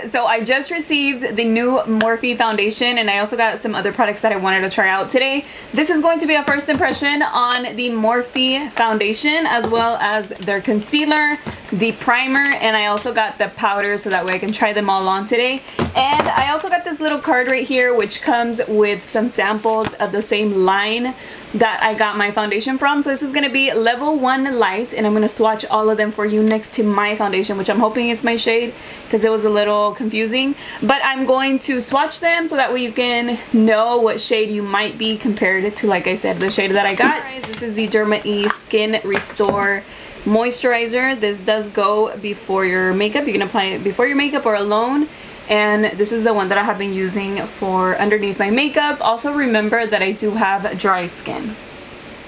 So I just received the new Morphe Foundation, and I also got some other products that I wanted to try out today. This is going to be a first impression on the Morphe Foundation, as well as their concealer, the primer, and I also got the powder so that way I can try them all on today. And I also got this little card right here which comes with some samples of the same line that I got my foundation from. So this is going to be level 1 light, and I'm going to swatch all of them for you next to my foundation, which I'm hoping it's my shade because it was a little confusing. But I'm going to swatch them so that way you can know what shade you might be compared to, like I said, the shade that I got. This is the Derma E Skin Restore Moisturizer. This does go before your makeup. You can apply it before your makeup or alone. And this is the one that I have been using for underneath my makeup. Also remember that I do have dry skin.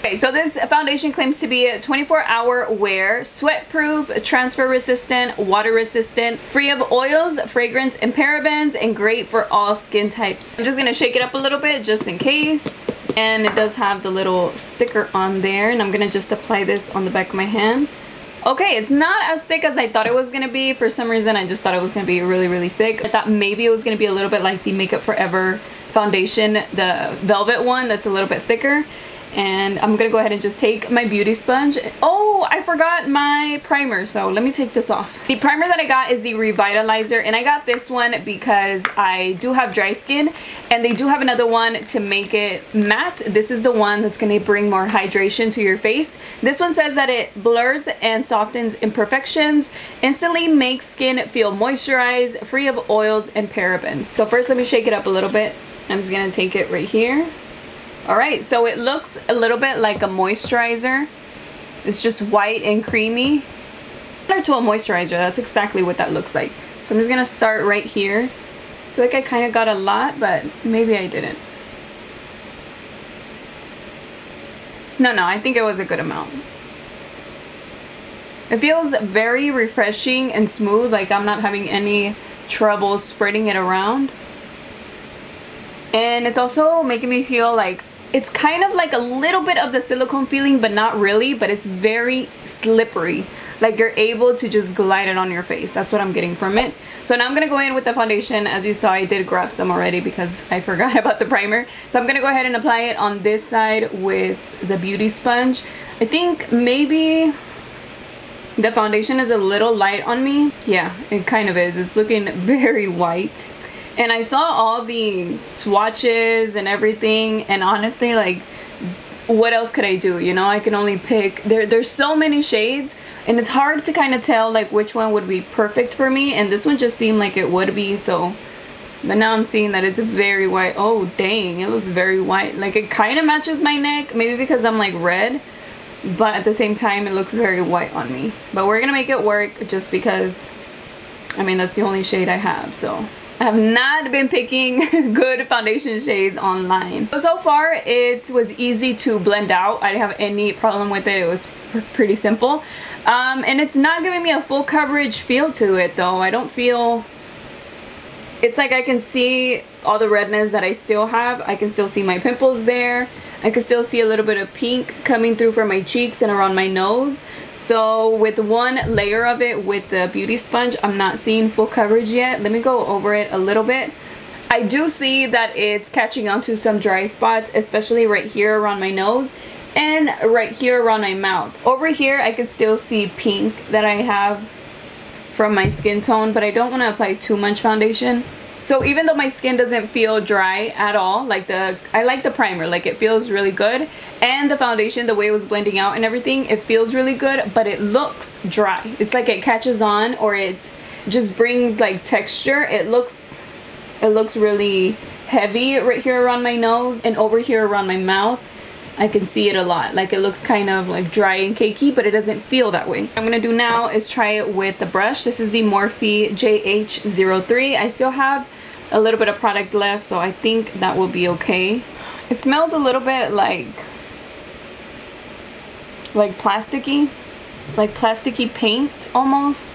Okay, so this foundation claims to be a 24-hour wear, sweat-proof, transfer-resistant, water-resistant, free of oils, fragrance, and parabens, and great for all skin types. I'm just going to shake it up a little bit just in case. And it does have the little sticker on there, and I'm going to just apply this on the back of my hand. Okay, it's not as thick as I thought it was going to be. For some reason, I just thought it was going to be really, really thick. I thought maybe it was going to be a little bit like the Makeup Forever foundation, the velvet one that's a little bit thicker. And I'm going to go ahead and just take my beauty sponge. Oh, I forgot my primer, so let me take this off. The primer that I got is the Revitalizer, and I got this one because I do have dry skin, and they do have another one to make it matte. This is the one that's going to bring more hydration to your face. This one says that it blurs and softens imperfections, instantly makes skin feel moisturized, free of oils and parabens. So first let me shake it up a little bit. I'm just going to take it right here. Alright, so it looks a little bit like a moisturizer. It's just white and creamy. Similar to a moisturizer, that's exactly what that looks like. So I'm just going to start right here. I feel like I kind of got a lot, but maybe I didn't. No, I think it was a good amount. It feels very refreshing and smooth, like I'm not having any trouble spreading it around. And it's also making me feel like it's kind of like a little bit of the silicone feeling, but not really, but it's very slippery. Like you're able to just glide it on your face. That's what I'm getting from it. So now I'm going to go in with the foundation. As you saw, I did grab some already because I forgot about the primer. So I'm going to go ahead and apply it on this side with the beauty sponge. I think maybe the foundation is a little light on me. Yeah, it kind of is. It's looking very white. And I saw all the swatches and everything, and honestly, like, what else could I do? You know, I can only pick. There's so many shades, and it's hard to kind of tell like which one would be perfect for me, and this one just seemed like it would be. So, but now I'm seeing that it's very white. Oh dang, it looks very white. Like it kind of matches my neck, maybe because I'm like red, but at the same time it looks very white on me. But we're gonna make it work just because, I mean, that's the only shade I have. So I have not been picking good foundation shades online. So far, it was easy to blend out. I didn't have any problem with it. It was pretty simple. And it's not giving me a full coverage feel to it, though. I don't feel... It's like I can see all the redness that I still have. I can still see my pimples there. I can still see a little bit of pink coming through from my cheeks and around my nose. So with one layer of it with the beauty sponge, I'm not seeing full coverage yet. Let me go over it a little bit. I do see that it's catching on to some dry spots, especially right here around my nose and right here around my mouth. Over here, I can still see pink that I have from my skin tone, but I don't want to apply too much foundation. So even though my skin doesn't feel dry at all, like I like the primer, like it feels really good, and the foundation, the way it was blending out and everything, it feels really good, but it looks dry. It's like it catches on, or it just brings like texture. It looks really heavy right here around my nose, and over here around my mouth I can see it a lot. Like it looks kind of like dry and cakey, but it doesn't feel that way. What I'm gonna do now is try it with the brush. This is the Morphe JH03. I still have a little bit of product left, so I think that will be okay. It smells a little bit like plasticky, like plasticky paint almost.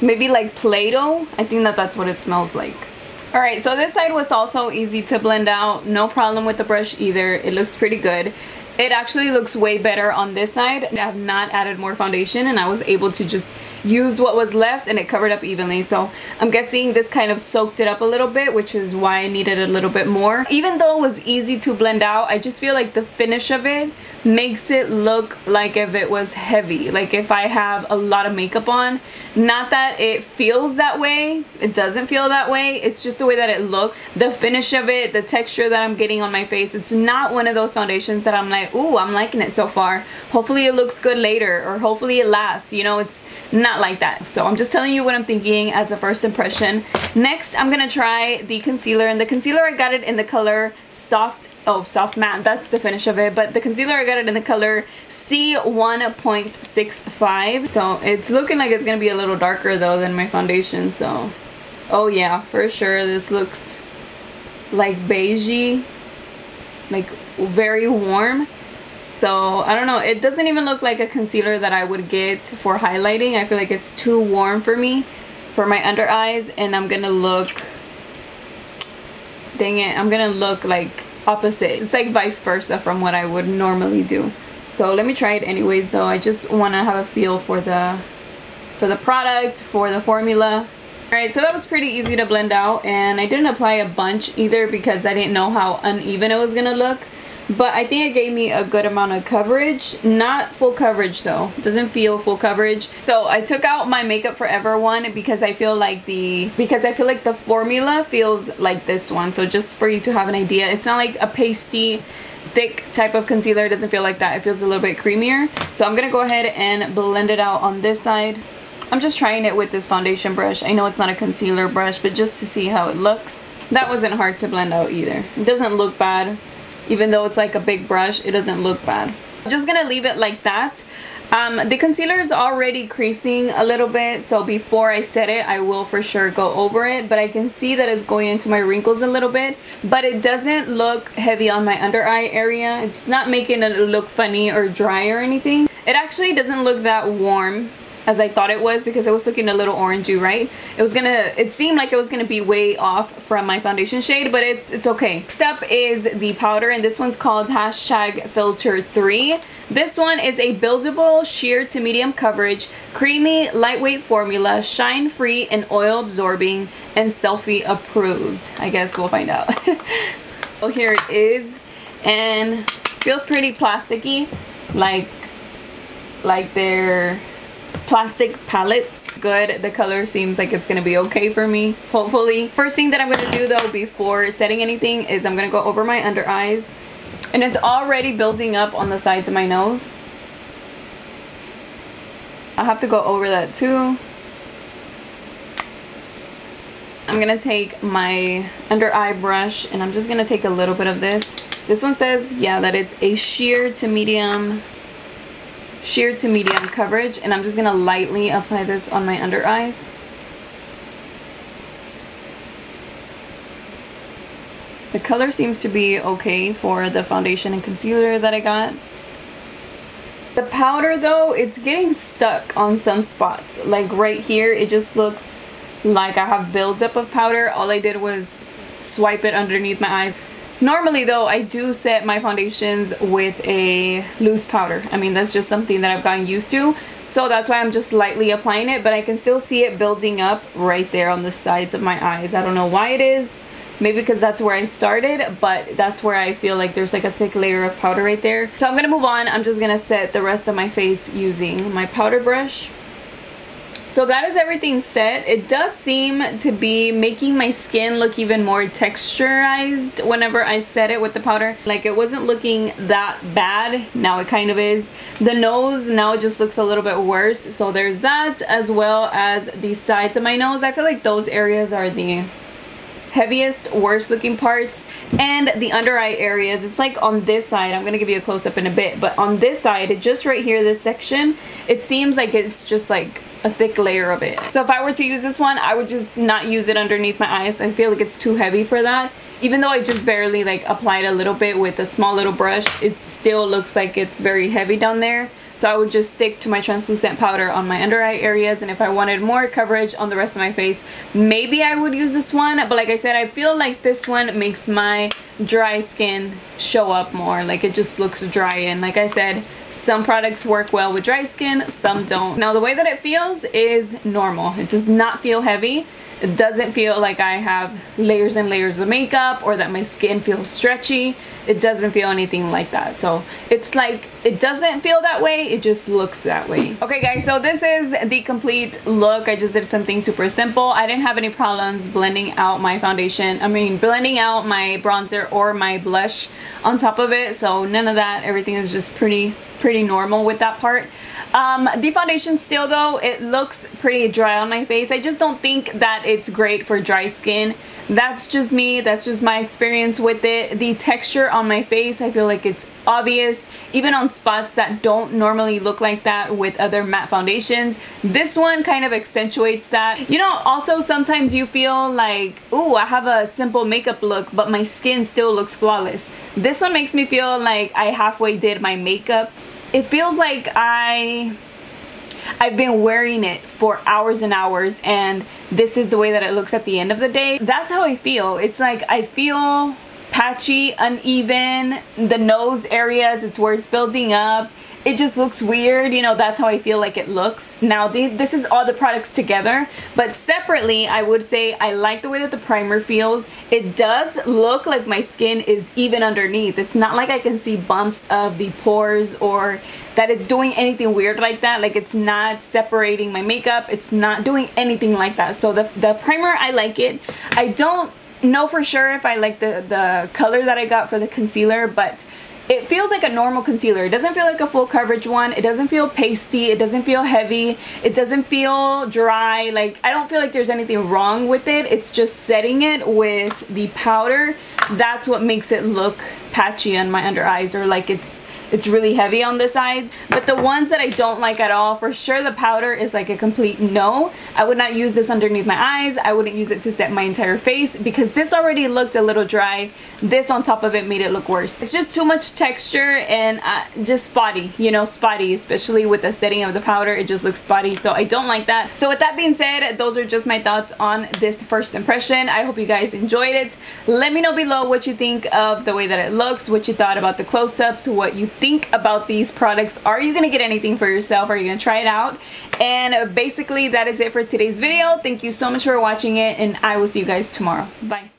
Maybe like Play-Doh. I think that's what it smells like. Alright, so this side was also easy to blend out. No problem with the brush either. It looks pretty good. It actually looks way better on this side. I have not added more foundation, and I was able to just used what was left and it covered up evenly. So I'm guessing this kind of soaked it up a little bit, which is why I needed a little bit more. Even though it was easy to blend out, I just feel like the finish of it makes it look like if it was heavy, like if I have a lot of makeup on. Not that it feels that way, it doesn't feel that way, it's just the way that it looks. The finish of it, the texture that I'm getting on my face, it's not one of those foundations that I'm like, ooh, I'm liking it so far, hopefully it looks good later, or hopefully it lasts, you know. It's not like that. So I'm just telling you what I'm thinking as a first impression. Next, I'm gonna try the concealer, and the concealer, I got it in the color Soft Matte, that's the finish of it, but the concealer, I got it in the color C1.65. so it's looking like it's gonna be a little darker though than my foundation. So oh yeah, for sure this looks like beigey, like very warm. So I don't know, it doesn't even look like a concealer that I would get for highlighting. I feel like it's too warm for me for my under eyes, and I'm gonna look, dang it, I'm gonna look like opposite. It's like vice versa from what I would normally do. So let me try it anyways though. I just want to have a feel for the product, for the formula. Alright, so that was pretty easy to blend out, and I didn't apply a bunch either because I didn't know how uneven it was gonna look. But I think it gave me a good amount of coverage. Not full coverage though. Doesn't feel full coverage. So I took out my Makeup Forever one because I feel like the formula feels like this one. So just for you to have an idea, it's not like a pasty thick type of concealer. It doesn't feel like that. It feels a little bit creamier. So I'm gonna go ahead and blend it out on this side. I'm just trying it with this foundation brush. I know it's not a concealer brush, but just to see how it looks. That wasn't hard to blend out either. It doesn't look bad. Even though it's like a big brush, it doesn't look bad. I'm just gonna leave it like that. The concealer is already creasing a little bit, so before I set it, I will for sure go over it, but I can see that it's going into my wrinkles a little bit, but it doesn't look heavy on my under eye area. It's not making it look funny or dry or anything. It actually doesn't look that warm as I thought it was, because it was looking a little orangey, right? It seemed like it was gonna be way off from my foundation shade, but it's okay. Next up is the powder, and this one's called #Filter3. This one is a buildable sheer to medium coverage, creamy, lightweight formula, shine free and oil absorbing, and selfie approved. I guess we'll find out. Well, here it is, and feels pretty plasticky, like they're plastic palettes. Good, the color seems like it's gonna be okay for me, hopefully. First thing that I'm gonna do though before setting anything is I'm gonna go over my under eyes, and it's already building up on the sides of my nose. I have to go over that too. I'm gonna take my under eye brush and I'm just gonna take a little bit of this. This one says, yeah, that it's a sheer to medium coverage, and I'm just gonna lightly apply this on my under eyes. The color seems to be okay for the foundation and concealer that I got. The powder though, it's getting stuck on some spots. Like right here, it just looks like I have buildup of powder. All I did was swipe it underneath my eyes. Normally though, I do set my foundations with a loose powder. I mean, that's just something that I've gotten used to. So that's why I'm just lightly applying it, but I can still see it building up right there on the sides of my eyes. I don't know why it is. Maybe because that's where I started, but that's where I feel like there's like a thick layer of powder right there. So I'm gonna move on. I'm just gonna set the rest of my face using my powder brush. So that is everything set. It does seem to be making my skin look even more texturized whenever I set it with the powder. Like it wasn't looking that bad. Now it kind of is. The nose now just looks a little bit worse. So there's that, as well as the sides of my nose. I feel like those areas are the heaviest, worst looking parts, and the under eye areas. It's like on this side, I'm gonna give you a close-up in a bit, but on this side, just right here, this section, it seems like it's just like a thick layer of it. So if I were to use this one, I would just not use it underneath my eyes. I feel like it's too heavy for that. Even though I just barely like applied a little bit with a small little brush, it still looks like it's very heavy down there. So I would just stick to my translucent powder on my under eye areas, and if I wanted more coverage on the rest of my face, maybe I would use this one. But like I said, I feel like this one makes my dry skin show up more. Like it just looks dry, and like I said, Some products work well with dry skin, some don't. Now the way that it feels is normal. It does not feel heavy. It doesn't feel like I have layers and layers of makeup or that my skin feels stretchy. It doesn't feel anything like that. So it's like, it doesn't feel that way, it just looks that way. Okay guys, so this is the complete look. I just did something super simple. I didn't have any problems blending out my foundation. I mean, blending out my bronzer or my blush on top of it. So none of that, everything is just pretty normal with that part. The foundation still though, it looks pretty dry on my face. I just don't think that it's great for dry skin. That's just me, that's just my experience with it. The texture on my face, I feel like it's obvious, even on spots that don't normally look like that with other matte foundations. This one kind of accentuates that. You know, also sometimes you feel like, ooh, I have a simple makeup look, but my skin still looks flawless. This one makes me feel like I halfway did my makeup. It feels like I've been wearing it for hours and hours, and this is the way that it looks at the end of the day. That's how I feel. It's like I feel patchy, uneven. The nose areas, it's where it's building up. It just looks weird, you know, that's how I feel like it looks. Now, this is all the products together, but separately, I would say I like the way that the primer feels. It does look like my skin is even underneath. It's not like I can see bumps of the pores or that it's doing anything weird like that. Like, it's not separating my makeup. It's not doing anything like that. So the primer, I like it. I don't know for sure if I like the color that I got for the concealer, but it feels like a normal concealer. It doesn't feel like a full coverage one. It doesn't feel pasty. It doesn't feel heavy. It doesn't feel dry. Like, I don't feel like there's anything wrong with it. It's just setting it with the powder. That's what makes it look patchy on my under eyes, or like it's really heavy on the sides. But the ones that I don't like at all, for sure the powder is like a complete no. I would not use this underneath my eyes. I wouldn't use it to set my entire face because this already looked a little dry. This on top of it made it look worse. It's just too much texture and just spotty, you know, spotty, especially with the setting of the powder. It just looks spotty, so I don't like that. So with that being said, those are just my thoughts on this first impression. I hope you guys enjoyed it. Let me know below what you think of the way that it looks, what you thought about the close-ups, what you think about these products. Are you gonna get anything for yourself? Are you gonna try it out? And basically that is it for today's video. Thank you so much for watching it, and I will see you guys tomorrow. Bye.